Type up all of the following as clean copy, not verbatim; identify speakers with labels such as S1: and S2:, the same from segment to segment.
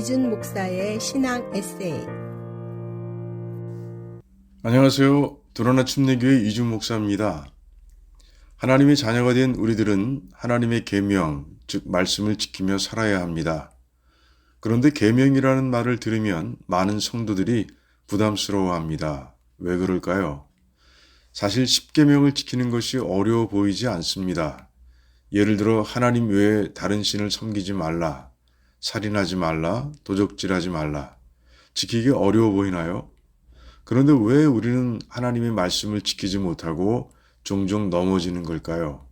S1: 이준 목사의 신앙 에세이.
S2: 안녕하세요. 도라나 침례교회 이준 목사입니다. 하나님의 자녀가 된 우리들은 하나님의 계명, 즉 말씀을 지키며 살아야 합니다. 그런데 계명이라는 말을 들으면 많은 성도들이 부담스러워합니다. 왜 그럴까요? 사실 10계명을 지키는 것이 어려워 보이지 않습니다. 예를 들어 하나님 외에 다른 신을 섬기지 말라, 살인하지 말라, 도적질하지 말라. 지키기 어려워 보이나요? 그런데 왜 우리는 하나님의 말씀을 지키지 못하고 종종 넘어지는 걸까요?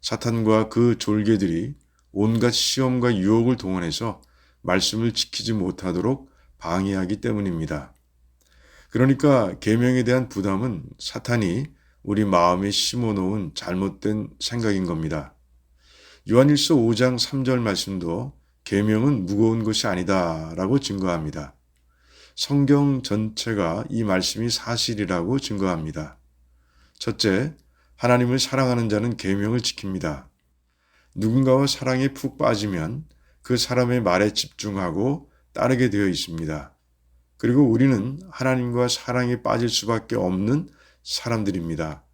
S2: 사탄과 그 졸개들이 온갖 시험과 유혹을 동원해서 말씀을 지키지 못하도록 방해하기 때문입니다. 그러니까 계명에 대한 부담은 사탄이 우리 마음에 심어놓은 잘못된 생각인 겁니다. 요한일서 5장 3절 말씀도 계명은 무거운 것이 아니다라고 증거합니다. 성경 전체가 이 말씀이 사실이라고 증거합니다. 첫째, 하나님을 사랑하는 자는 계명을 지킵니다. 누군가와 사랑에 푹 빠지면 그 사람의 말에 집중하고 따르게 되어 있습니다. 그리고 우리는 하나님과 사랑에 빠질 수밖에 없는 사람들입니다.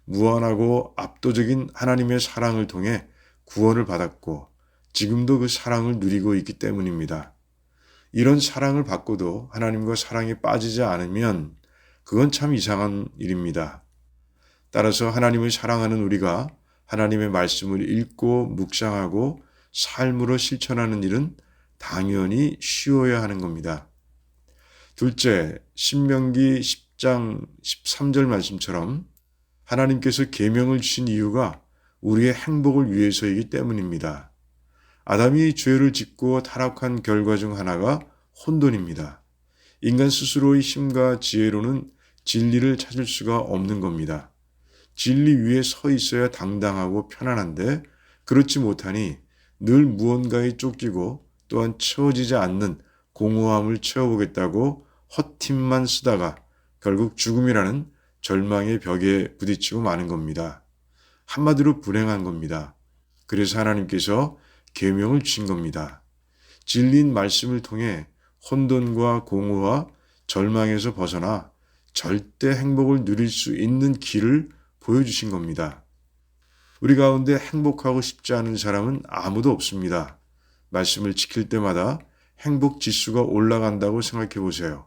S2: 무한하고 압도적인 하나님의 사랑을 통해 구원을 받았고 지금도 그 사랑을 누리고 있기 때문입니다. 이런 사랑을 받고도 하나님과 사랑에 빠지지 않으면 그건 참 이상한 일입니다. 따라서 하나님을 사랑하는 우리가 하나님의 말씀을 읽고 묵상하고 삶으로 실천하는 일은 당연히 쉬워야 하는 겁니다. 둘째, 신명기 10장 13절 말씀처럼 하나님께서 계명을 주신 이유가 우리의 행복을 위해서이기 때문입니다. 아담이 죄를 짓고 타락한 결과 중 하나가 혼돈입니다. 인간 스스로의 힘과 지혜로는 진리를 찾을 수가 없는 겁니다. 진리 위에 서 있어야 당당하고 편안한데 그렇지 못하니 늘 무언가에 쫓기고 또한 채워지지 않는 공허함을 채워보겠다고 헛힘만 쓰다가 결국 죽음이라는 절망의 벽에 부딪히고 마는 겁니다. 한마디로 불행한 겁니다. 그래서 하나님께서 계명을 주신 겁니다. 진리인 말씀을 통해 혼돈과 공허와 절망에서 벗어나 절대 행복을 누릴 수 있는 길을 보여주신 겁니다. 우리 가운데 행복하고 싶지 않은 사람은 아무도 없습니다. 말씀을 지킬 때마다 행복 지수가 올라간다고 생각해 보세요.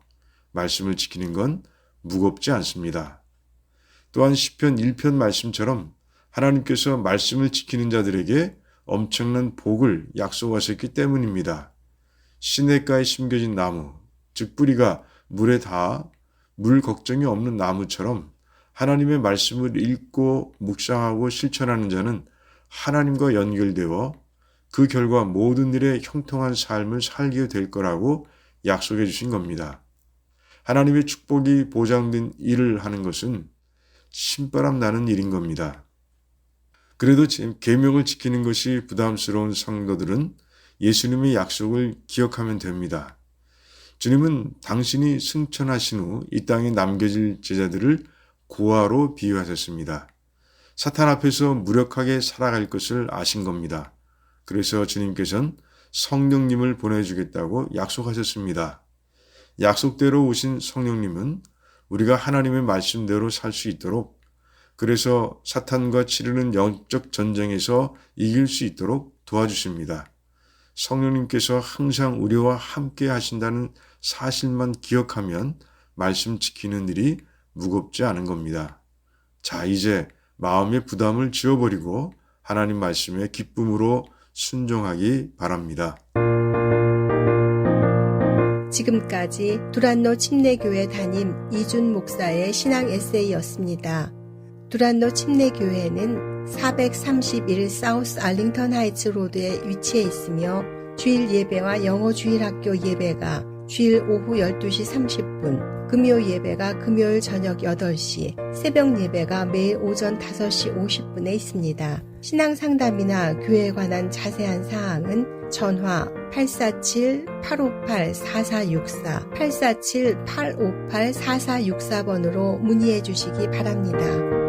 S2: 말씀을 지키는 건 무겁지 않습니다. 또한 시편 1편 말씀처럼 하나님께서 말씀을 지키는 자들에게 엄청난 복을 약속하셨기 때문입니다. 시냇가에 심겨진 나무, 즉 뿌리가 물에 닿아 물 걱정이 없는 나무처럼 하나님의 말씀을 읽고 묵상하고 실천하는 자는 하나님과 연결되어 그 결과 모든 일에 형통한 삶을 살게 될 거라고 약속해 주신 겁니다. 하나님의 축복이 보장된 일을 하는 것은 신바람 나는 일인 겁니다. 그래도 계명을 지키는 것이 부담스러운 성도들은 예수님의 약속을 기억하면 됩니다. 주님은 당신이 승천하신 후 이 땅에 남겨질 제자들을 고아로 비유하셨습니다. 사탄 앞에서 무력하게 살아갈 것을 아신 겁니다. 그래서 주님께서는 성령님을 보내주겠다고 약속하셨습니다. 약속대로 오신 성령님은 우리가 하나님의 말씀대로 살 수 있도록, 그래서 사탄과 치르는 영적 전쟁에서 이길 수 있도록 도와주십니다. 성령님께서 항상 우리와 함께 하신다는 사실만 기억하면 말씀 지키는 일이 무겁지 않은 겁니다. 자, 이제 마음의 부담을 지워버리고 하나님 말씀에 기쁨으로 순종하기 바랍니다.
S1: 지금까지 두란노 침례교회 담임 이준 목사의 신앙 에세이였습니다. 두란노 침례교회는 431 사우스 알링턴 하이츠 로드에 위치해 있으며 주일 예배와 영어 주일학교 예배가 주일 오후 12시 30분, 금요 예배가 금요일 저녁 8시, 새벽 예배가 매일 오전 5시 50분에 있습니다. 신앙 상담이나 교회에 관한 자세한 사항은 전화 847-858-4464, 847-858-4464번으로 문의해 주시기 바랍니다.